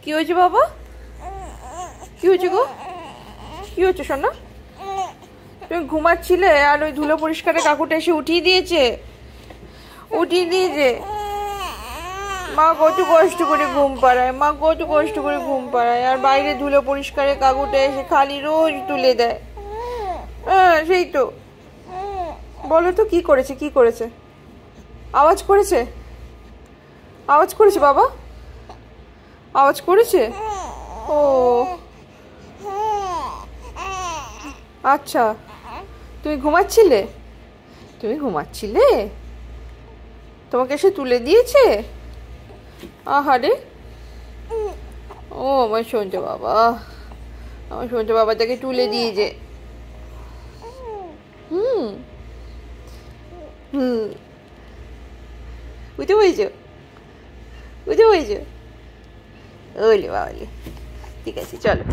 কি হয়েছে বাবা? কি হয়েছে গো? কি হচ্ছে সোনা? তুমি ঘুমাচ্ছিলে আর ওই ধুলো পরিষ্কারের কাকুটা এসে উঠিয়ে দিয়েছে। মা কত কষ্ট করে ঘুম পাড়ায়, মা কত কষ্ট করে ঘুম পাড়ায়, আর বাইরে ধুলো পরিষ্কারের কাকুটা এসে খালি রোজ তুলে দেয়। হ্যাঁ সেই তো। বলো তো কি করেছে, কি করেছে? আওয়াজ করেছে? আওয়াজ করেছে বাবা? আওয়াজ করেছে? ও আচ্ছা, তুমি ঘুমাচ্ছিলে? তুমি ঘুমাচ্ছিলে, তোমাকে এসে তুলে দিয়েছে? আহারে, ও আমার সঞ্জু বাবা, আমার সঞ্জু বাবা তাকে তুলে দিয়েছে। হুম হুম, উঠে পড়েছো? উঠে পড়েছো? ওলে বাবালে, ঠিক আছে চলো।